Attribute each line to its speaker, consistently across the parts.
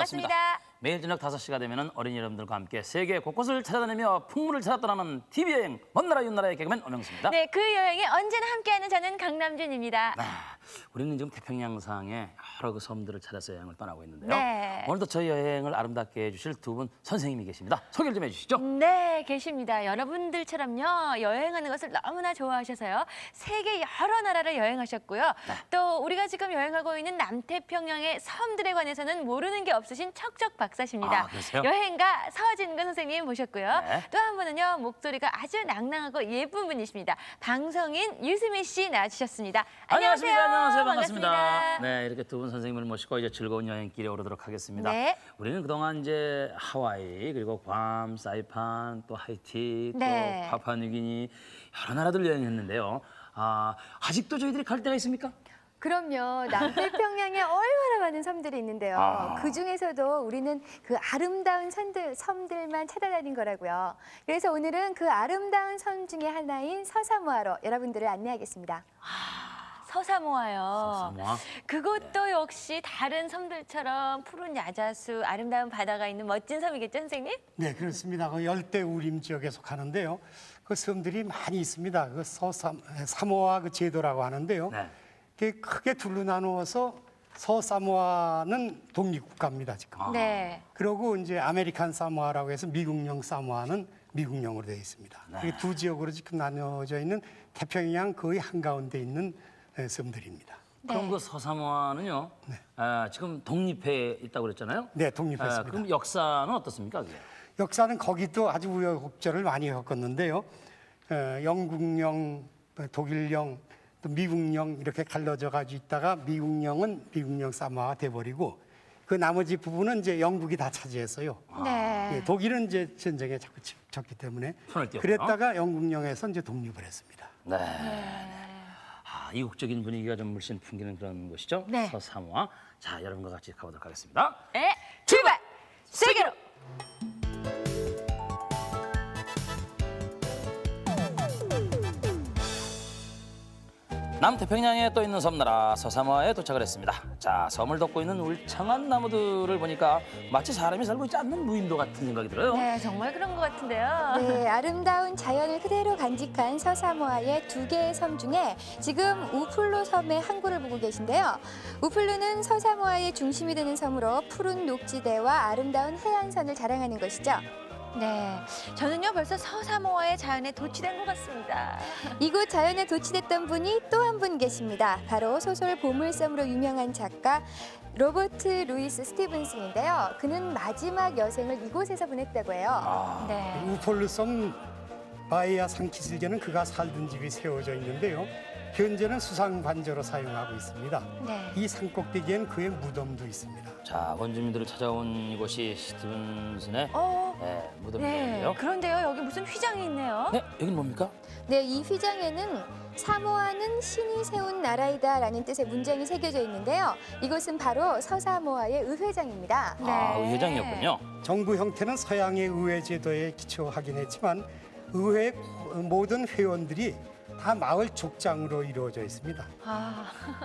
Speaker 1: 반갑습니다.
Speaker 2: 매일 저녁 5시가 되면 어린이 여러분들과 함께 세계 곳곳을 찾아다니며 풍물을 찾아 떠나는 TV 여행 먼 나라 윤나라의 개그맨 엄영수입니다.
Speaker 1: 네, 그 여행에 언제나 함께하는 저는 강남준입니다.
Speaker 2: 우리는 지금 태평양상의 여러 그 섬들을 찾아서 여행을 떠나고 있는데요.
Speaker 1: 네.
Speaker 2: 오늘도 저희 여행을 아름답게 해주실 두 분 선생님이 계십니다. 소개를 좀 해주시죠.
Speaker 1: 네, 계십니다. 여러분들처럼요, 여행하는 것을 너무나 좋아하셔서요, 세계 여러 나라를 여행하셨고요. 또 우리가 지금 여행하고 있는 남태평양의 섬들에 관해서는 모르는 게 없으신 척척 박사십니다.
Speaker 2: 아, 그러세요?
Speaker 1: 여행가 서진근 선생님 모셨고요.
Speaker 2: 네.
Speaker 1: 또 한 분은요, 목소리가 아주 낭낭하고 예쁜 분이십니다. 방송인 유수미 씨 나와주셨습니다. 안녕하세요.
Speaker 2: 안녕하세요. 반갑습니다.
Speaker 1: 반갑습니다.
Speaker 2: 네, 이렇게 두 분 선생님을 모시고 이제 즐거운 여행길에 오르도록 하겠습니다.
Speaker 1: 네.
Speaker 2: 우리는 그동안 이제 하와이 그리고 괌, 사이판, 또 하이티,
Speaker 1: 네.
Speaker 2: 또 파푸아뉴기니 여러 나라들 여행했는데요. 아직도 저희들이 갈 데가 있습니까?
Speaker 3: 그럼요. 남태평양에 얼마나 많은 섬들이 있는데요.
Speaker 2: 아.
Speaker 3: 그중에서도 우리는 그 아름다운 섬들만 찾아다닌 거라고요. 그래서 오늘은 그 아름다운 섬 중에 하나인 서사모아로 여러분들을 안내하겠습니다.
Speaker 1: 서사모아요.
Speaker 2: 서사모아.
Speaker 1: 그것도 역시 다른 섬들처럼 푸른 야자수, 아름다운 바다가 있는 멋진 섬이겠죠, 선생님?
Speaker 4: 네, 그렇습니다. 그 열대우림 지역에 속하는데요. 그 섬들이 많이 있습니다. 그 사모아 그 제도라고 하는데요.
Speaker 2: 네.
Speaker 4: 그게 크게 둘로 나누어서 서사모아는 독립국가입니다, 지금.
Speaker 1: 네.
Speaker 4: 그리고 이제 아메리칸 사모아라고 해서 미국령 사모아는 미국령으로 되어 있습니다. 이게 두 지역으로 지금 나뉘어져 있는 태평양 거의 한가운데 있는 섬들입니다.
Speaker 2: 그럼 그 서사모아는요. 지금 독립해 있다고 그랬잖아요.
Speaker 4: 네, 독립했습니다.
Speaker 2: 그럼 역사는 어떻습니까? 그게?
Speaker 4: 역사는 거기도 아주 우여곡절을 많이 겪었는데요. 영국령, 독일령, 또 미국령 이렇게 갈라져 가지고 있다가 미국령은 미국령 사모아가 돼버리고 그 나머지 부분은 이제 영국이 다 차지했어요.
Speaker 1: 네.
Speaker 4: 예, 독일은 이제 전쟁에 자꾸 졌기 때문에
Speaker 2: 손을 띄었고요.
Speaker 4: 그랬다가 영국령에서 이제 독립을 했습니다.
Speaker 2: 네. 이국적인 분위기가 좀 물씬 풍기는 그런 곳이죠.
Speaker 1: 네.
Speaker 2: 서사모아. 자, 여러분과 같이 가보도록 하겠습니다.
Speaker 1: 네. 출발! 세계로!
Speaker 2: 남태평양에 떠 있는 섬나라 서사모아에 도착을 했습니다. 자, 섬을 덮고 있는 울창한 나무들을 보니까 마치 사람이 살고 있지 않는 무인도 같은 생각이 들어요.
Speaker 1: 네, 정말 그런 것 같은데요.
Speaker 3: 네, 아름다운 자연을 그대로 간직한 서사모아의 두 개의 섬 중에 지금 우풀루 섬의 항구를 보고 계신데요. 우풀루는 서사모아의 중심이 되는 섬으로 푸른 녹지대와 아름다운 해안선을 자랑하는 것이죠.
Speaker 1: 네. 저는요, 벌써 서사모아의 자연에 도취된 것 같습니다.
Speaker 3: 이곳 자연에 도취됐던 분이 또 한 분 계십니다. 바로 소설 보물섬으로 유명한 작가 로버트 루이스 스티븐슨인데요. 그는 마지막 여생을 이곳에서 보냈다고 해요.
Speaker 1: 네.
Speaker 4: 우폴루섬 바이아 산키슬계는 그가 살던 집이 세워져 있는데요. 현재는 수상 관저로 사용하고 있습니다.
Speaker 1: 네.
Speaker 4: 이 산꼭대기엔 그의 무덤도 있습니다.
Speaker 2: 자, 원주민들을 찾아온 이곳이 스티븐슨의
Speaker 1: 네.
Speaker 2: 무덤인데요.
Speaker 1: 그런데요, 여기 무슨 휘장이 있네요.
Speaker 2: 네, 여긴 뭡니까?
Speaker 3: 네, 이 휘장에는 사모아는 신이 세운 나라이다라는 뜻의 문장이 새겨져 있는데요. 이곳은 바로 서사모아의 의회장입니다.
Speaker 2: 의회장이었군요.
Speaker 4: 정부 형태는 서양의 의회 제도에 기초하긴 했지만 의회 모든 회원들이 다 마을 족장으로 이루어져 있습니다.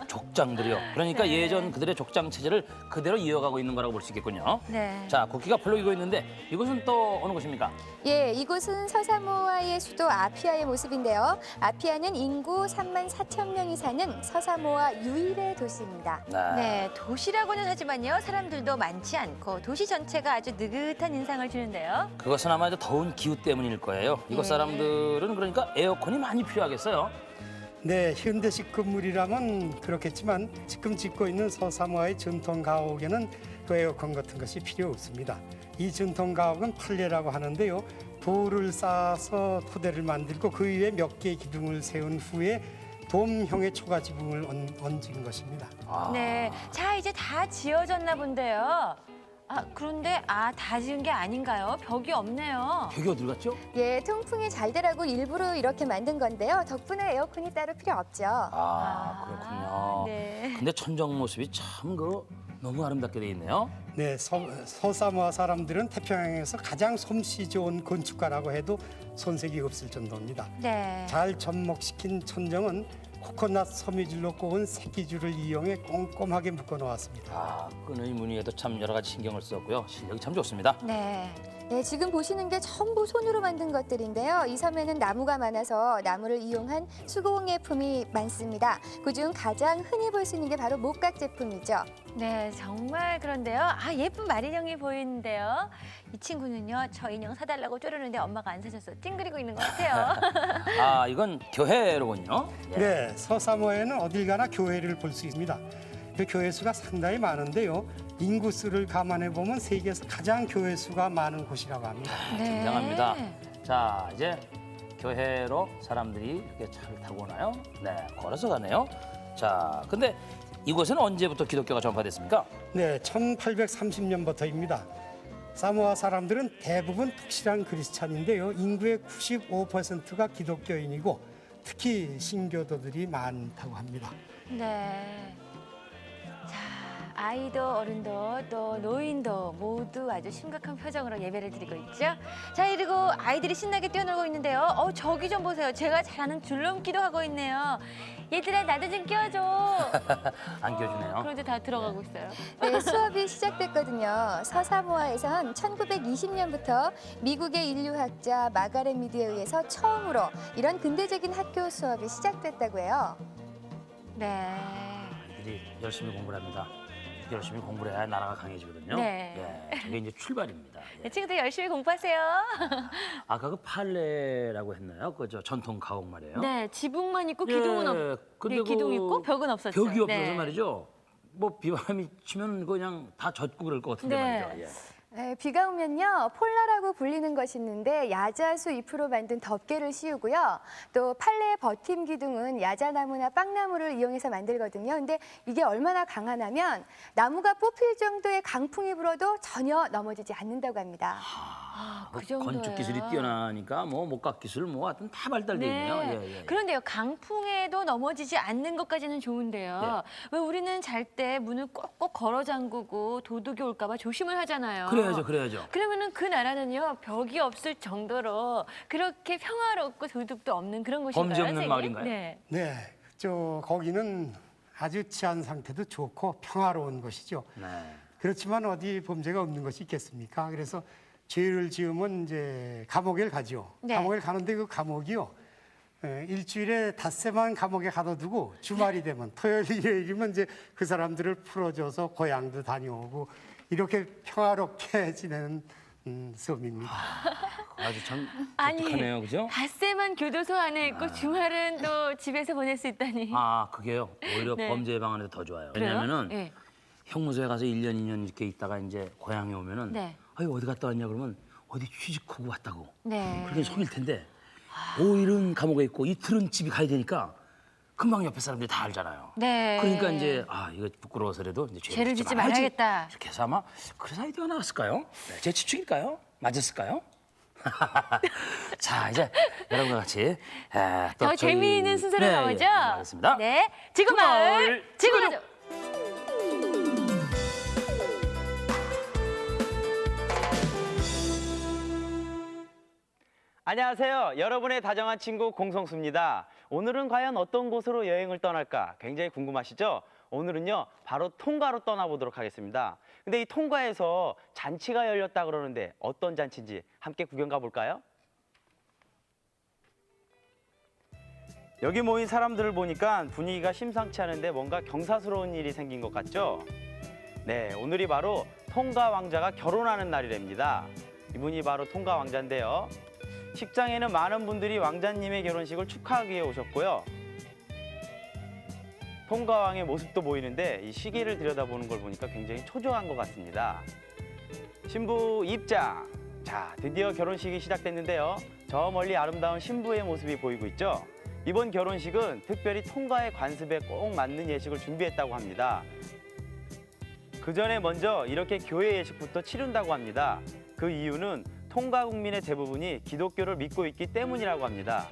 Speaker 2: 족장들이요. 그러니까
Speaker 1: 네.
Speaker 2: 예전 그들의 족장 체제를 그대로 이어가고 있는 거라고 볼 수 있겠군요.
Speaker 1: 네.
Speaker 2: 자, 국기가 펄럭이고 있는데 이곳은 또 어느 곳입니까?
Speaker 3: 예, 이곳은 서사모아의 수도 아피아의 모습인데요. 아피아는 인구 34,000명이 사는 서사모아 유일의 도시입니다.
Speaker 1: 네, 도시라고는 하지만요, 사람들도 많지 않고 도시 전체가 아주 느긋한 인상을 주는데요.
Speaker 2: 그것은 아마 이제 더운 기후 때문일 거예요. 이곳
Speaker 1: 네.
Speaker 2: 사람들은 그러니까 에어컨이 많이 필요하겠어요.
Speaker 4: 네, 현대식 건물이라면 그렇겠지만 지금 짓고 있는 서사모아의 전통 가옥에는 그 에어컨 같은 것이 필요 없습니다. 이 전통 가옥은 팔레라고 하는데요. 돌을 쌓아서 토대를 만들고 그 위에 몇 개의 기둥을 세운 후에 돔형의 초가 지붕을 얹은 것입니다.
Speaker 1: 네. 자, 이제 다 지어졌나 본데요. 그런데 다 지은 게 아닌가요? 벽이 없네요.
Speaker 2: 벽이 어딜 갔죠?
Speaker 3: 예, 통풍이 잘 되라고 일부러 이렇게 만든 건데요. 덕분에 에어컨이 따로 필요 없죠.
Speaker 2: 그렇군요.
Speaker 1: 네.
Speaker 2: 근데 천정 모습이 참 너무 아름답게 돼 있네요.
Speaker 4: 네, 서사모아 사람들은 태평양에서 가장 솜씨 좋은 건축가라고 해도 손색이 없을 정도입니다.
Speaker 1: 네.
Speaker 4: 잘 접목시킨 천정은 코코넛 섬유질로 꼬은 새끼줄을 이용해 꼼꼼하게 묶어 놓았습니다.
Speaker 2: 아, 끈의 무늬에도 참 여러 가지 신경을 썼고요. 실력이 참 좋습니다.
Speaker 3: 네. 네, 지금 보시는 게 전부 손으로 만든 것들인데요. 이 섬에는 나무가 많아서 나무를 이용한 수공예품이 많습니다. 그중 가장 흔히 볼 수 있는 게 바로 목각 제품이죠.
Speaker 1: 네, 정말 그런데요. 아, 예쁜 마린형이 보이는데요. 이 친구는요, 저 인형 사달라고 쪼르는데 엄마가 안 사줘서 찡그리고 있는 것 같아요.
Speaker 2: 아, 이건 교회로군요. 예.
Speaker 4: 네, 서사모에는 어딜 가나 교회를 볼 수 있습니다. 그 교회 수가 상당히 많은데요. 인구 수를 감안해 보면 세계에서 가장 교회 수가 많은 곳이라고 합니다.
Speaker 1: 네.
Speaker 2: 굉장합니다. 자, 이제 교회로 사람들이 이렇게 차를 타고 오나요? 네, 걸어서 가네요. 자, 근데 이곳은 언제부터 기독교가 전파됐습니까?
Speaker 4: 네, 1830년부터입니다. 사모아 사람들은 대부분 푹실한 크리스찬인데요. 인구의 95%가 기독교인이고 특히 신교도들이 많다고 합니다.
Speaker 1: 네. 자, 아이도 어른도 또 노인도 모두 아주 심각한 표정으로 예배를 드리고 있죠. 자, 그리고 아이들이 신나게 뛰어놀고 있는데요. 저기 좀 보세요. 제가 잘 아는 줄넘기도 하고 있네요. 얘들아, 나도 좀 끼워줘.
Speaker 2: 안 껴주네요.
Speaker 1: 그런데 다 들어가고 있어요.
Speaker 3: 네, 수업이 시작됐거든요. 서사모아에선 1920년부터 미국의 인류학자 마가렛 미드에 의해서 처음으로 이런 근대적인 학교 수업이 시작됐다고 해요.
Speaker 1: 네.
Speaker 2: 아이들이 열심히 공부를 합니다. 열심히 공부를 해야 나라가 강해지거든요.
Speaker 1: 네.
Speaker 2: 예, 저게 이제 출발입니다. 예.
Speaker 1: 네, 친구들 열심히 공부하세요.
Speaker 2: 아까 그 팔레라고 했나요? 그저 전통 가옥 말이에요.
Speaker 1: 네, 지붕만 있고 기둥은
Speaker 2: 근데
Speaker 1: 네, 기둥
Speaker 2: 그
Speaker 1: 있고 벽은 없었죠.
Speaker 2: 벽이 없어서
Speaker 1: 네.
Speaker 2: 말이죠. 뭐 비바람이 치면 그냥 다 젖고 그럴 것 같은데
Speaker 1: 네.
Speaker 2: 말이죠. 예.
Speaker 3: 네, 비가 오면요, 폴라라고 불리는 것이 있는데 야자수 잎으로 만든 덮개를 씌우고요. 또 팔레의 버팀 기둥은 야자나무나 빵나무를 이용해서 만들거든요. 근데 이게 얼마나 강하냐면 나무가 뽑힐 정도의 강풍이 불어도 전혀 넘어지지 않는다고 합니다.
Speaker 1: 그 정도예요.
Speaker 2: 건축 기술이 뛰어나니까 뭐 목각 기술 뭐 하여튼 다 발달돼 있네요.
Speaker 1: 네.
Speaker 2: 예, 예.
Speaker 1: 그런데요, 강풍에도 넘어지지 않는 것까지는 좋은데요. 왜 우리는 잘 때 문을 꼭꼭 걸어 잠그고 도둑이 올까봐 조심을 하잖아요.
Speaker 2: 그래야죠.
Speaker 1: 그러면은 그 나라는요, 벽이 없을 정도로 그렇게 평화롭고 도둑도 없는 그런 곳인가요?
Speaker 2: 범죄 없는
Speaker 1: 선생님?
Speaker 2: 마을인가요?
Speaker 1: 네.
Speaker 4: 네, 거기는 아주 치안 상태도 좋고 평화로운 곳이죠.
Speaker 2: 네.
Speaker 4: 그렇지만 어디 범죄가 없는 것이 있겠습니까? 그래서 죄를 지으면 이제 감옥에 가죠.
Speaker 1: 네.
Speaker 4: 감옥에 가는데 그 감옥이요. 일주일에 닷새만 감옥에 가둬두고 주말이 되면 토요일 일요일이면 이제 그 사람들을 풀어줘서 고향도 다녀오고 이렇게 평화롭게 지내는 섬입니다.
Speaker 2: 아주 참
Speaker 1: 아니,
Speaker 2: 독특하네요, 그죠?
Speaker 1: 닷새만 교도소 안에 있고 주말은 또 집에서 보낼 수 있다니.
Speaker 2: 아, 그게요. 오히려
Speaker 1: 네.
Speaker 2: 범죄 예방하는 데 더 좋아요.
Speaker 1: 그래요?
Speaker 2: 왜냐면은
Speaker 1: 네.
Speaker 2: 형무소에 가서 1년, 2년 이렇게 있다가 이제 고향에 오면은
Speaker 1: 네.
Speaker 2: 아유, 어디 갔다 왔냐 그러면 어디 취직하고 왔다고.
Speaker 1: 네.
Speaker 2: 그렇게 속일 텐데 5일은 감옥에 있고 이틀은 집에 가야 되니까 금방 옆에 사람들이 다 알잖아요.
Speaker 1: 네.
Speaker 2: 그러니까 이제 이거 부끄러워서라도 이제
Speaker 1: 죄를 짓지
Speaker 2: 말아야지.
Speaker 1: 말아야겠다.
Speaker 2: 이렇게 해서 아마 그래서 아이디어가 나왔을까요? 네, 제 추측일까요? 맞았을까요? 자, 이제 여러분과 같이 또
Speaker 1: 더 재미있는 순서로
Speaker 2: 네,
Speaker 1: 나오죠?
Speaker 2: 예, 알겠습니다.
Speaker 1: 네. 지구마을 지구가족.
Speaker 5: 안녕하세요. 여러분의 다정한 친구 공성수입니다. 오늘은 과연 어떤 곳으로 여행을 떠날까 굉장히 궁금하시죠? 오늘은요, 바로 통가로 떠나보도록 하겠습니다. 근데 이 통가에서 잔치가 열렸다 그러는데 어떤 잔치인지 함께 구경 가볼까요? 여기 모인 사람들을 보니까 분위기가 심상치 않은데 뭔가 경사스러운 일이 생긴 것 같죠? 네, 오늘이 바로 통가 왕자가 결혼하는 날이랍니다. 이분이 바로 통가 왕자인데요. 식장에는 많은 분들이 왕자님의 결혼식을 축하하기 위해 오셨고요. 통가왕의 모습도 보이는데 이 시기를 들여다보는 걸 보니까 굉장히 초조한 것 같습니다. 신부 입장! 자, 드디어 결혼식이 시작됐는데요. 저 멀리 아름다운 신부의 모습이 보이고 있죠. 이번 결혼식은 특별히 통가의 관습에 꼭 맞는 예식을 준비했다고 합니다. 그 전에 먼저 이렇게 교회 예식부터 치른다고 합니다. 그 이유는 통가 국민의 대부분이 기독교를 믿고 있기 때문이라고 합니다.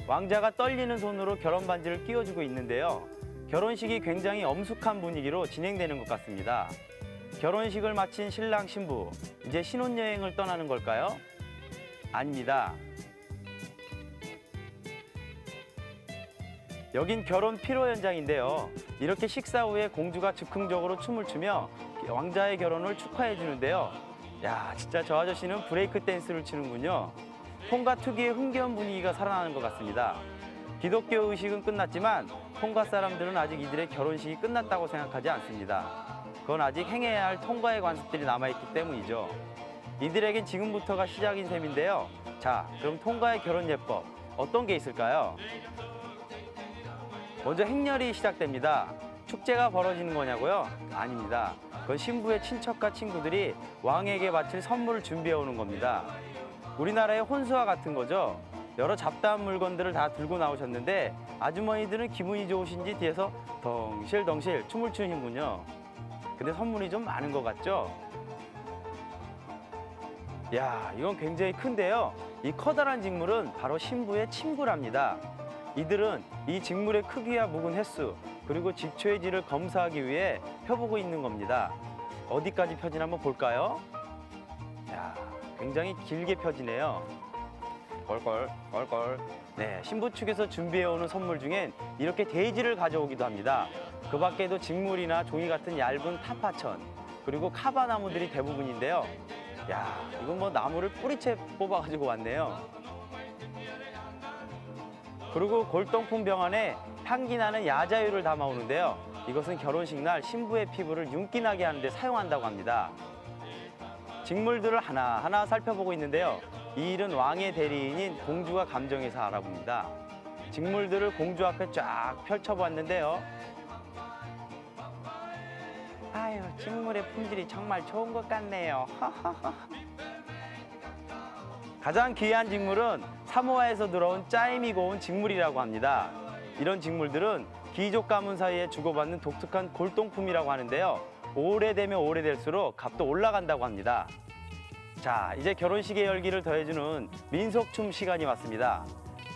Speaker 5: 왕자가 떨리는 손으로 결혼 반지를 끼워주고 있는데요. 결혼식이 굉장히 엄숙한 분위기로 진행되는 것 같습니다. 결혼식을 마친 신랑 신부, 이제 신혼여행을 떠나는 걸까요? 아닙니다. 여긴 결혼 피로 현장인데요. 이렇게 식사 후에 공주가 즉흥적으로 춤을 추며 왕자의 결혼을 축하해 주는데요. 야, 진짜 저 아저씨는 브레이크 댄스를 추는군요. 통가 특유의 흥겨운 분위기가 살아나는 것 같습니다. 기독교 의식은 끝났지만 통가 사람들은 아직 이들의 결혼식이 끝났다고 생각하지 않습니다. 그건 아직 행해야 할 통가의 관습들이 남아있기 때문이죠. 이들에겐 지금부터가 시작인 셈인데요. 자, 그럼 통가의 결혼 예법 어떤 게 있을까요? 먼저 행렬이 시작됩니다. 축제가 벌어지는 거냐고요? 아닙니다. 그건 신부의 친척과 친구들이 왕에게 바칠 선물을 준비해 오는 겁니다. 우리나라의 혼수와 같은 거죠. 여러 잡다한 물건들을 다 들고 나오셨는데 아주머니들은 기분이 좋으신지 뒤에서 덩실덩실 춤을 추시는군요. 근데 선물이 좀 많은 것 같죠? 야, 이건 굉장히 큰데요. 이 커다란 직물은 바로 신부의 친구랍니다. 이들은 이 직물의 크기와 묵은 횟수, 그리고 직초의 질을 검사하기 위해 펴보고 있는 겁니다. 어디까지 펴지나 한번 볼까요? 야, 굉장히 길게 펴지네요. 껄껄. 네, 신부 측에서 준비해오는 선물 중엔 이렇게 데이지를 가져오기도 합니다. 그 밖에도 직물이나 종이 같은 얇은 타파천, 그리고 카바나무들이 대부분인데요. 야, 이건 뭐 나무를 뿌리채 뽑아가지고 왔네요. 그리고 골동품 병 안에 향기 나는 야자유를 담아오는데요. 이것은 결혼식 날 신부의 피부를 윤기나게 하는 데 사용한다고 합니다. 직물들을 하나하나 살펴보고 있는데요. 이 일은 왕의 대리인인 공주가 감정해서 알아봅니다. 직물들을 공주 앞에 쫙 펼쳐보았는데요. 아유, 직물의 품질이 정말 좋은 것 같네요. 가장 귀한 직물은 사모아에서 들어온 짜임이 고운 직물이라고 합니다. 이런 직물들은 귀족 가문 사이에 주고받는 독특한 골동품이라고 하는데요. 오래되면 오래될수록 값도 올라간다고 합니다. 자, 이제 결혼식의 열기를 더해주는 민속춤 시간이 왔습니다.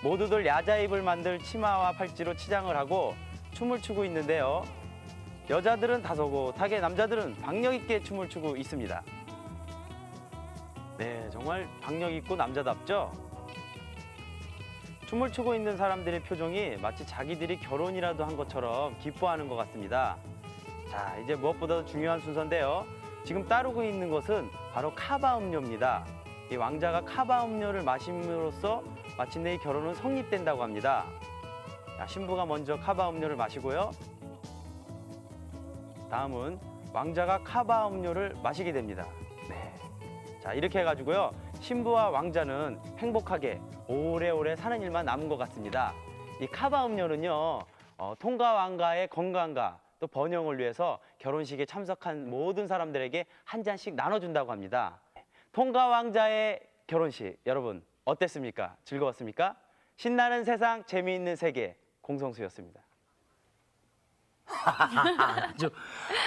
Speaker 5: 모두들 야자입을 만들 치마와 팔찌로 치장을 하고 춤을 추고 있는데요. 여자들은 다소곳하게, 남자들은 박력 있게 춤을 추고 있습니다. 네, 정말 박력 있고 남자답죠? 춤을 추고 있는 사람들의 표정이 마치 자기들이 결혼이라도 한 것처럼 기뻐하는 것 같습니다. 자, 이제 무엇보다도 중요한 순서인데요. 지금 따르고 있는 것은 바로 카바 음료입니다. 이 왕자가 카바 음료를 마심으로써 마침내 이 결혼은 성립된다고 합니다. 자, 신부가 먼저 카바 음료를 마시고요. 다음은 왕자가 카바 음료를 마시게 됩니다. 네. 자, 이렇게 해가지고요. 신부와 왕자는 행복하게 오래오래 사는 일만 남은 것 같습니다. 이 카바 음료는요, 통가 왕가의 건강과 또 번영을 위해서 결혼식에 참석한 모든 사람들에게 한 잔씩 나눠준다고 합니다. 통가 왕자의 결혼식, 여러분 어땠습니까? 즐거웠습니까? 신나는 세상, 재미있는 세계, 공성수였습니다.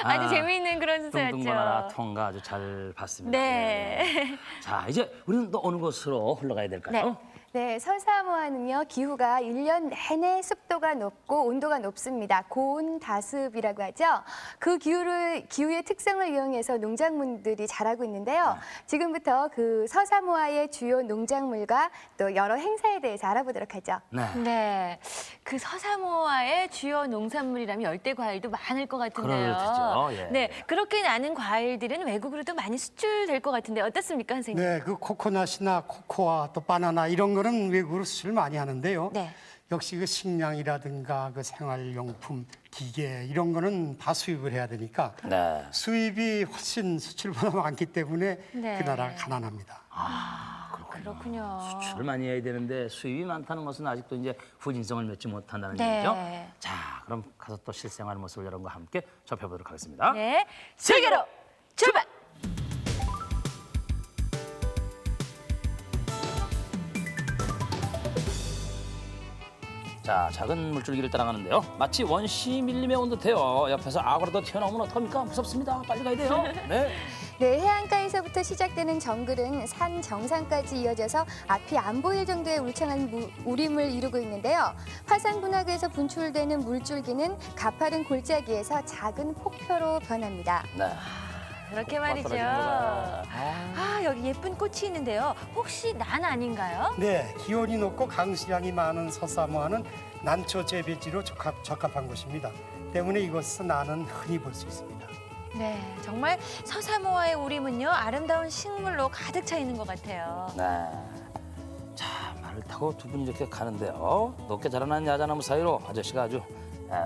Speaker 1: 아주 재미있는 그런 수사였죠.
Speaker 2: 뚱뚱거나 통가 아주 잘 봤습니다.
Speaker 1: 네.
Speaker 2: 자, 이제 우리는 또 어느 곳으로 흘러가야 될까요?
Speaker 3: 네, 서사모아는요, 기후가 1년 내내 습도가 높고 온도가 높습니다. 고온다습이라고 하죠. 그 기후의 특성을 이용해서 농작물들이 자라고 있는데요. 지금부터 그 서사모아의 주요 농작물과 또 여러 행사에 대해서 알아보도록 하죠.
Speaker 2: 네.
Speaker 1: 네, 그 서사모아의 주요 농산물이라면 열대 과일도 많을 것 같은데요.
Speaker 2: 그렇죠. 예.
Speaker 1: 네, 그렇게 나는 과일들은 외국으로도 많이 수출될 것 같은데 어떻습니까, 선생님?
Speaker 4: 네, 그 코코넛이나 코코아 또 바나나 이런 거는 외국으로 수출 많이 하는데요.
Speaker 1: 네.
Speaker 4: 역시 그 식량이라든가 그 생활용품, 기계 이런 거는 다 수입을 해야 되니까
Speaker 2: 네.
Speaker 4: 수입이 훨씬 수출보다 많기 때문에
Speaker 1: 네.
Speaker 4: 그 나라가 가난합니다.
Speaker 1: 그렇군요.
Speaker 2: 수출을 많이 해야 되는데 수입이 많다는 것은 아직도 이제 후진성을 맺지 못한다는
Speaker 1: 네.
Speaker 2: 얘기죠. 자, 그럼 가서 또 실생활 모습을 여러분과 함께 접해보도록 하겠습니다.
Speaker 1: 네, 세계로 출발!
Speaker 2: 자, 작은 물줄기를 따라가는데요. 마치 원시 밀림에 온 듯해요. 옆에서 악어라도 튀어나오면 어떡합니까? 무섭습니다. 빨리 가야 돼요. 네.
Speaker 3: 네, 해안가에서부터 시작되는 정글은 산 정상까지 이어져서 앞이 안 보일 정도의 울창한 우림을 이루고 있는데요. 화산 분화구에서 분출되는 물줄기는 가파른 골짜기에서 작은 폭포로 변합니다.
Speaker 2: 네.
Speaker 1: 그렇게 말이죠.
Speaker 2: 떨어지는구나.
Speaker 1: 아, 여기 예쁜 꽃이 있는데요. 혹시 난 아닌가요?
Speaker 4: 네, 기온이 높고 강수량이 많은 서사모아는 난초 재배지로 적합한 곳입니다. 때문에 이곳에서 나는 흔히 볼 수 있습니다.
Speaker 1: 네, 정말 서사모아의 우림은요 아름다운 식물로 가득 차 있는 것 같아요.
Speaker 2: 네. 자, 말을 타고 두 분이 이렇게 가는데요. 높게 자라난 야자나무 사이로 아저씨가 아주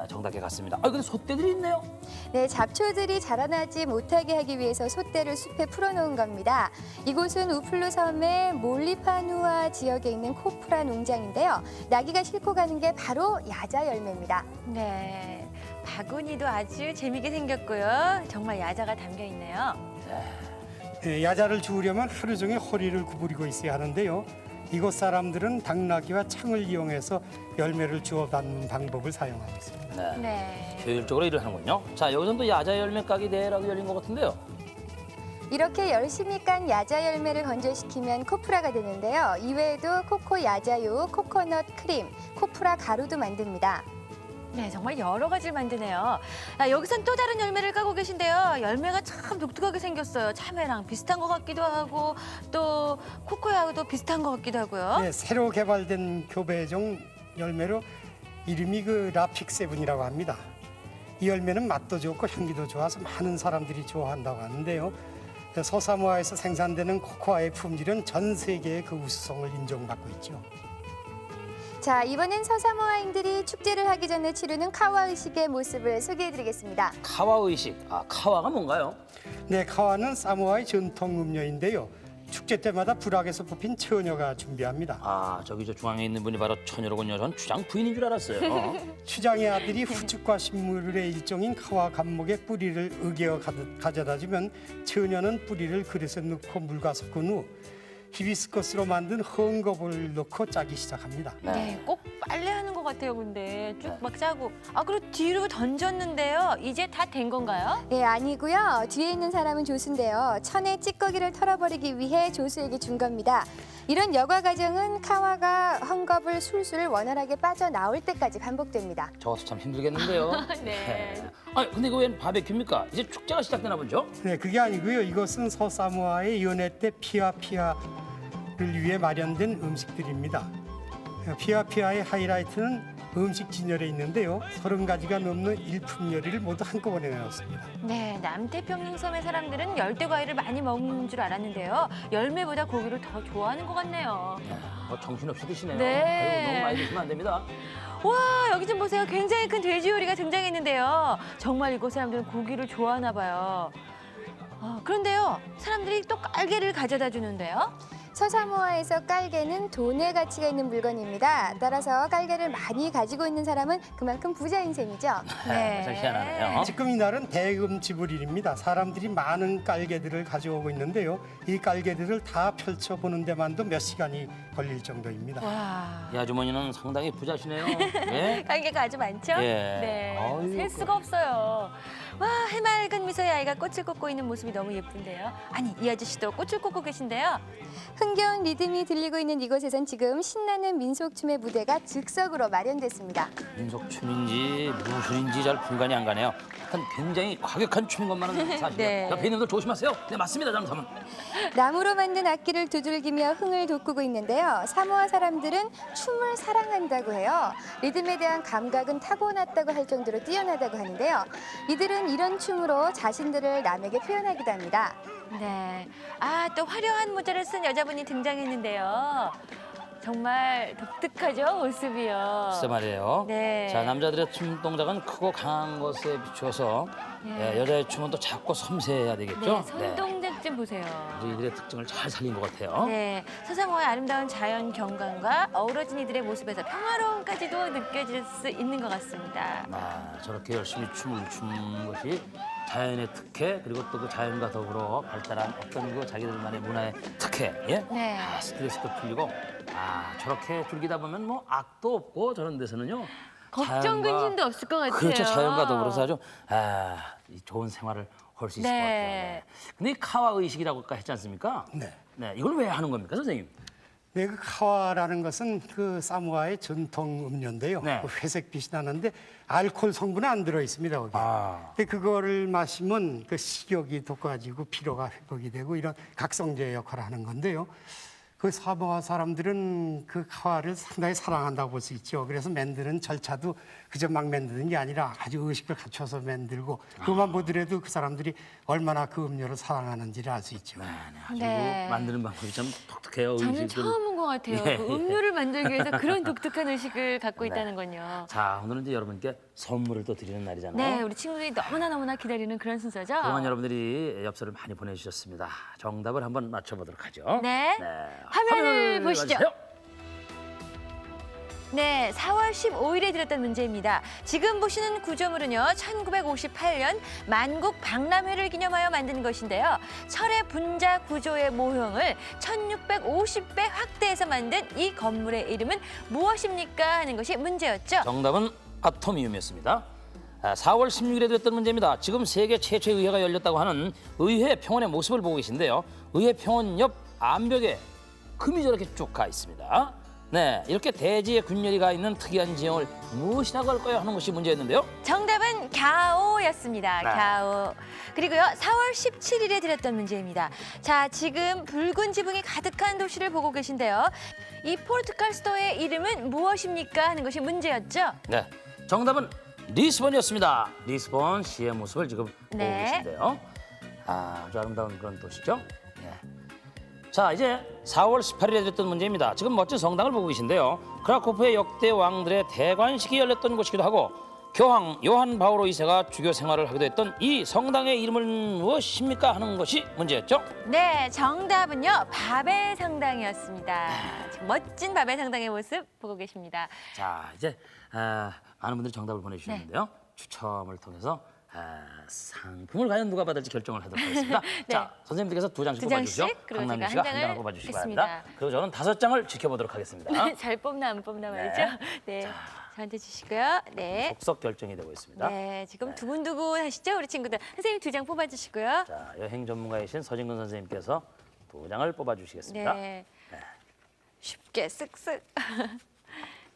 Speaker 2: 정답게 갔습니다. 아, 근데 소떼들이 있네요.
Speaker 3: 네, 잡초들이 자라나지 못하게 하기 위해서 솥대를 숲에 풀어놓은 겁니다. 이곳은 우플루 섬의 몰리파누아 지역에 있는 코프라 농장인데요. 나귀가 싣고 가는 게 바로 야자 열매입니다.
Speaker 1: 네, 바구니도 아주 재미있게 생겼고요. 정말 야자가 담겨 있네요.
Speaker 4: 야자를 주우려면 하루 종일 허리를 구부리고 있어야 하는데요. 이곳 사람들은 당나귀와 창을 이용해서 열매를 주워 담는 방법을 사용하고 있습니다.
Speaker 2: 네.
Speaker 1: 네.
Speaker 2: 효율적으로 일을 하는군요. 자, 여기서는 또 야자 열매 까기 대회라고 열린 것 같은데요.
Speaker 3: 이렇게 열심히 깐 야자 열매를 건조시키면 코프라가 되는데요. 이외에도 코코 야자유, 코코넛 크림, 코프라 가루도 만듭니다.
Speaker 1: 네, 정말 여러 가지를 만드네요. 아, 여기선 또 다른 열매를 까고 계신데요. 열매가 참 독특하게 생겼어요. 참외랑 비슷한 것 같기도 하고 또 코코야도 비슷한 것 같기도 하고요.
Speaker 4: 네, 새로 개발된 교배종 열매로 이름이 그 라픽 세븐이라고 합니다. 이 열매는 맛도 좋고 향기도 좋아서 많은 사람들이 좋아한다고 하는데요. 서사모아에서 생산되는 코코아의 품질은 전 세계의 그 우수성을 인정받고 있죠.
Speaker 3: 자, 이번엔 서사모아인들이 축제를 하기 전에 치르는 카와 의식의 모습을 소개해드리겠습니다.
Speaker 2: 카와 의식. 아, 카와가 뭔가요?
Speaker 4: 네, 카와는 사모아의 전통 음료인데요. 축제 때마다 부락에서 뽑힌 처녀가 준비합니다.
Speaker 2: 아, 저기 저 중앙에 있는 분이 바로 처녀로군요. 전 주장 부인인 줄 알았어요.
Speaker 4: 추장의 아들이 후축과 식물의 일종인 카와 감목의 뿌리를 으개어 가져다 주면 처녀는 뿌리를 그릇에 넣고 물과 섞은 후 히비스커스로 만든 헝겊을 넣고 짜기 시작합니다.
Speaker 1: 네, 꼭 빨래하는 것 같아요. 근데 쭉 막 짜고. 아, 그리고 뒤로 던졌는데요. 이제 다 된 건가요?
Speaker 3: 네, 아니고요. 뒤에 있는 사람은 조수인데요. 천의 찌꺼기를 털어버리기 위해 조수에게 준 겁니다. 이런 여과 과정은 카와가 헝겊을 술술 원활하게 빠져나올 때까지 반복됩니다.
Speaker 2: 저것도 참 힘들겠는데요.
Speaker 1: 네.
Speaker 2: 아, 근데 이거 웬 바베큐입니까? 이제 축제가 시작되나 보죠?
Speaker 4: 네, 그게 아니고요. 이것은 서사모아의 연회 때 피아피아를 위해 마련된 음식들입니다. 피아피아의 하이라이트는 음식 진열에 있는데요. 30가지가 넘는 일품 요리를 모두 한꺼번에 내놓습니다.
Speaker 1: 네, 남태평양 섬의 사람들은 열대 과일을 많이 먹는 줄 알았는데요. 열매보다 고기를 더 좋아하는 것 같네요.
Speaker 2: 정신없이 드시네요.
Speaker 1: 네.
Speaker 2: 아유, 너무 많이 드시면 안 됩니다.
Speaker 1: 와, 여기 좀 보세요. 굉장히 큰 돼지 요리가 등장했는데요. 정말 이곳 사람들은 고기를 좋아하나 봐요. 그런데요, 사람들이 또 깔개를 가져다 주는데요.
Speaker 3: 서사모아에서 깔개는 돈의 가치가 있는 물건입니다. 따라서 깔개를 많이 가지고 있는 사람은 그만큼 부자인 셈이죠.
Speaker 1: 네.
Speaker 2: 참 희한하네요.
Speaker 4: 지금 이날은 대금 지불일입니다. 사람들이 많은 깔개들을 가져오고 있는데요. 이 깔개들을 다 펼쳐보는 데만도 몇 시간이 걸릴 정도입니다.
Speaker 1: 와,
Speaker 2: 이 아주머니는 상당히 부자시네요. 예?
Speaker 1: 깔개가 아주 많죠?
Speaker 2: 예.
Speaker 1: 네,
Speaker 2: 아유,
Speaker 1: 셀 수가 없어요. 와, 해맑은 미소의 아이가 꽃을 꽂고 있는 모습이 너무 예쁜데요. 아니, 이 아저씨도 꽃을 꽂고 계신데요.
Speaker 3: 흥겨운 리듬이 들리고 있는 이곳에선 지금 신나는 민속춤의 무대가 즉석으로 마련됐습니다.
Speaker 2: 민속춤인지 무술인지 잘 분간이 안 가네요. 하여튼 굉장히 과격한 춤인 것만은 사실이에요.
Speaker 1: 네.
Speaker 2: 옆에 있는 분들 조심하세요. 네, 맞습니다, 장사은.
Speaker 3: 나무로 만든 악기를 두들기며 흥을 돋구고 있는데요. 사모아 사람들은 춤을 사랑한다고 해요. 리듬에 대한 감각은 타고났다고 할 정도로 뛰어나다고 하는데요. 이들은 이런 춤으로 자신들을 남에게 표현하기도 합니다.
Speaker 1: 네. 아, 또 화려한 모자를 쓴 여자분이 등장했는데요. 정말 독특하죠, 모습이요.
Speaker 2: 글쎄 말이에요.
Speaker 1: 네.
Speaker 2: 자, 남자들의 춤 동작은 크고 강한 것에 비추어서
Speaker 1: 네.
Speaker 2: 여자의 춤은 또 작고 섬세해야 되겠죠?
Speaker 1: 네, 손동작 좀 보세요.
Speaker 2: 아주 이들의 특징을 잘 살린 것 같아요.
Speaker 1: 네, 서사모아의 아름다운 자연 경관과 어우러진 이들의 모습에서 평화로움까지도 느껴질 수 있는 것 같습니다.
Speaker 2: 아, 저렇게 열심히 춤을 추는 것이 자연의 특혜 그리고 또 그 자연과 더불어 발달한 어떤 그 자기들만의 문화의 특혜, 예?
Speaker 1: 네.
Speaker 2: 아, 스트레스도 풀리고 저렇게 즐기다 보면 뭐 악도 없고 저런 데서는요.
Speaker 1: 걱정
Speaker 2: 자연과-
Speaker 1: 근심도 없을 것 같아요.
Speaker 2: 그렇죠, 자연과 더불어서 아주 이 좋은 생활을 할 수 있을
Speaker 1: 네.
Speaker 2: 것 같아요. 네. 근데 이 카와 의식이라고 아까 했지 않습니까?
Speaker 4: 네.
Speaker 2: 네, 이걸 왜 하는 겁니까, 선생님?
Speaker 4: 네, 그 카와라는 것은 그 사모아의 전통 음료인데요.
Speaker 2: 네.
Speaker 4: 그 회색빛이 나는데 알코올 성분은 안 들어 있습니다. 거기.
Speaker 2: 아.
Speaker 4: 근데 그거를 마시면 그 식욕이 돋궈지고 피로가 회복이 되고 이런 각성제 역할을 하는 건데요. 그 사모아 사람들은 그 카와를 상당히 사랑한다고 볼 수 있죠. 그래서 만드는 절차도 그저 막 만드는 게 아니라 아주 의식을 갖춰서 만들고 그것만 보더라도 그 사람들이 얼마나 그 음료를 사랑하는지를 알 수 있죠.
Speaker 2: 아주
Speaker 1: 네.
Speaker 2: 만드는 방법이 참 독특해요.
Speaker 1: 저는
Speaker 2: 의식을.
Speaker 1: 처음 본 것 같아요.
Speaker 2: 예,
Speaker 1: 그 음료를 만들기 위해서 그런 독특한 의식을 갖고 있다는 건요.
Speaker 2: 자, 오늘은 이제 여러분께 선물을 또 드리는 날이잖아요.
Speaker 1: 네, 우리 친구들이 너무나 기다리는 그런 순서죠.
Speaker 2: 그동안 여러분들이 엽서를 많이 보내주셨습니다. 정답을 한번 맞춰보도록 하죠.
Speaker 1: 네. 화면을 보시죠.
Speaker 2: 봐주세요.
Speaker 1: 네, 4월 15일에 드렸던 문제입니다. 지금 보시는 구조물은요, 1958년 만국 박람회를 기념하여 만든 것인데요. 철의 분자 구조의 모형을 1650배 확대해서 만든 이 건물의 이름은 무엇입니까? 하는 것이 문제였죠.
Speaker 2: 정답은 아토미움이었습니다. 4월 16일에 드렸던 문제입니다. 지금 세계 최초의 의회가 열렸다고 하는 의회 평원의 모습을 보고 계신데요. 의회 평원 옆 암벽에 금이 저렇게 쭉 가 있습니다. 네, 이렇게 대지의 균열이 가 있는 특이한 지형을 무엇이라고 할까요? 하는 것이 문제였는데요.
Speaker 1: 정답은 갸오였습니다.
Speaker 2: 네.
Speaker 1: 갸오. 그리고요, 4월 17일에 드렸던 문제입니다. 자, 지금 붉은 지붕이 가득한 도시를 보고 계신데요. 이 포르투갈 수도의 이름은 무엇입니까? 하는 것이 문제였죠.
Speaker 2: 네, 정답은 리스본이었습니다. 리스본 시의 모습을 지금
Speaker 1: 네.
Speaker 2: 보고 계신데요. 아주 아름다운 그런 도시죠. 네. 자, 이제 4월 18일에 드렸던 문제입니다. 지금 멋진 성당을 보고 계신데요. 크라코프의 역대 왕들의 대관식이 열렸던 곳이기도 하고 교황 요한 바오로 2세가 주교 생활을 하기도 했던 이 성당의 이름은 무엇입니까? 하는 것이 문제였죠.
Speaker 1: 네, 정답은요, 바벨 성당이었습니다. 지금 멋진 바벨 성당의 모습 보고 계십니다.
Speaker 2: 자, 이제 많은 분들이 정답을 보내주셨는데요. 추첨을 통해서 상품을 과연 누가 받을지 결정을 하도록 하겠습니다.
Speaker 1: 네.
Speaker 2: 자, 선생님들께서 2장씩
Speaker 1: 두
Speaker 2: 뽑아주시죠.
Speaker 1: 장씩, 그리고
Speaker 2: 강남민
Speaker 1: 제가
Speaker 2: 씨가
Speaker 1: 한
Speaker 2: 한
Speaker 1: 장을
Speaker 2: 장을 뽑아주시기
Speaker 1: 했습니다.
Speaker 2: 바랍니다. 그리고 저는 5장을 지켜보도록 하겠습니다.
Speaker 1: 잘 뽑나 안 뽑나 말이죠. 네, 저한테 주시고요. 네.
Speaker 2: 속속 결정이 되고 있습니다.
Speaker 1: 네, 지금 두근두근 하시죠, 우리 친구들. 선생님 2장 뽑아주시고요.
Speaker 2: 자, 여행 전문가이신 서진근 선생님께서 2장을 뽑아주시겠습니다.
Speaker 1: 네. 쉽게 쓱쓱.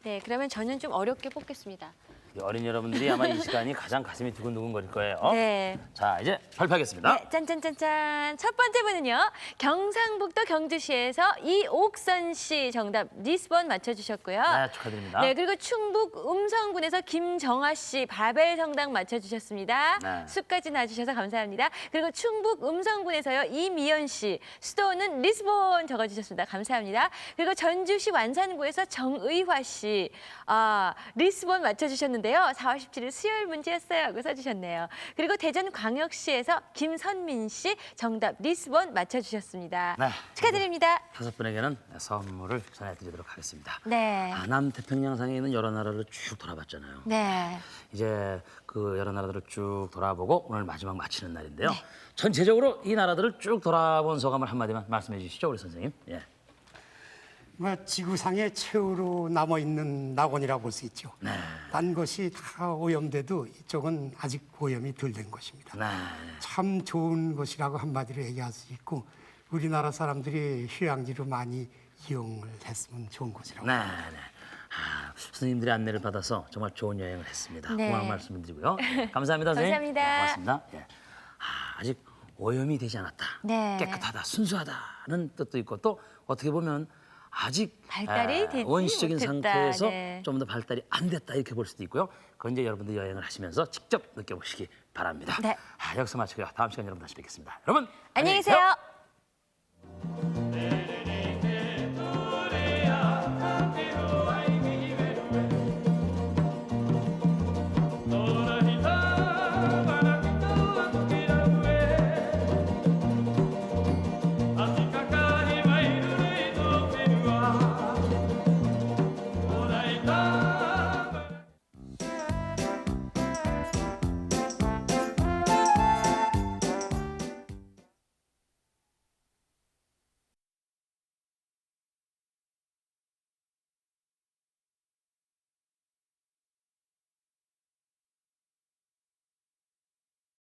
Speaker 1: 네, 그러면 저는 좀 어렵게 뽑겠습니다.
Speaker 2: 우리 어린 여러분들이 아마 이 시간이 가장 가슴이 두근두근 거릴 거예요.
Speaker 1: 네.
Speaker 2: 자, 이제 발표하겠습니다.
Speaker 1: 네, 짠짠짠짠. 첫 번째 분은요, 경상북도 경주시에서 이옥선 씨 정답 리스본 맞춰주셨고요.
Speaker 2: 네, 축하드립니다.
Speaker 1: 네, 그리고 충북 음성군에서 김정아 씨 바벨 성당 맞춰주셨습니다.
Speaker 2: 네.
Speaker 1: 수까지 놔주셔서 감사합니다. 그리고 충북 음성군에서요, 이미연 씨 수도는 리스본 적어주셨습니다. 감사합니다. 그리고 전주시 완산구에서 정의화 씨 리스본 맞춰주셨는데요. 4월 17일 수요일 문제였어요 하고 써주셨네요. 그리고 대전광역시에서 김선민 씨 정답 리스본 맞춰주셨습니다.
Speaker 2: 네.
Speaker 1: 축하드립니다.
Speaker 2: 5분에게는 선물을 전해드리도록 하겠습니다.
Speaker 1: 네.
Speaker 2: 남태평양상에 있는 여러 나라를 쭉 돌아봤잖아요.
Speaker 1: 네.
Speaker 2: 이제 그 여러 나라들을 쭉 돌아보고 오늘 마지막 마치는 날인데요.
Speaker 1: 네.
Speaker 2: 전체적으로 이 나라들을 쭉 돌아본 소감을 한마디만 말씀해 주시죠, 우리 선생님. 예.
Speaker 4: 지구상에 최후로 남아있는 낙원이라고 볼 수 있죠. 딴 것이 다 오염돼도 이쪽은 아직 오염이 덜 된 것입니다.
Speaker 2: 네.
Speaker 4: 참 좋은 곳이라고 한마디로 얘기할 수 있고 우리나라 사람들이 휴양지로 많이 이용을 했으면 좋은 곳이라고.
Speaker 2: 네. 선생님들의 안내를 받아서 정말 좋은 여행을 했습니다.
Speaker 1: 네.
Speaker 2: 고마운 말씀을 드리고요. 감사합니다, 선생님.
Speaker 1: 감사합니다.
Speaker 2: 네, 고맙습니다. 예. 아직 오염이 되지 않았다.
Speaker 1: 네.
Speaker 2: 깨끗하다, 순수하다는 뜻도 있고 또 어떻게 보면 아직
Speaker 1: 발달이 되지
Speaker 2: 원시적인
Speaker 1: 못했다.
Speaker 2: 상태에서
Speaker 1: 네.
Speaker 2: 좀 더 발달이 안 됐다 이렇게 볼 수도 있고요. 그건 이제 여러분들 여행을 하시면서 직접 느껴보시기 바랍니다.
Speaker 1: 네.
Speaker 2: 여기서 마치고요. 다음 시간에 여러분 다시 뵙겠습니다. 여러분
Speaker 1: 안녕히 계세요.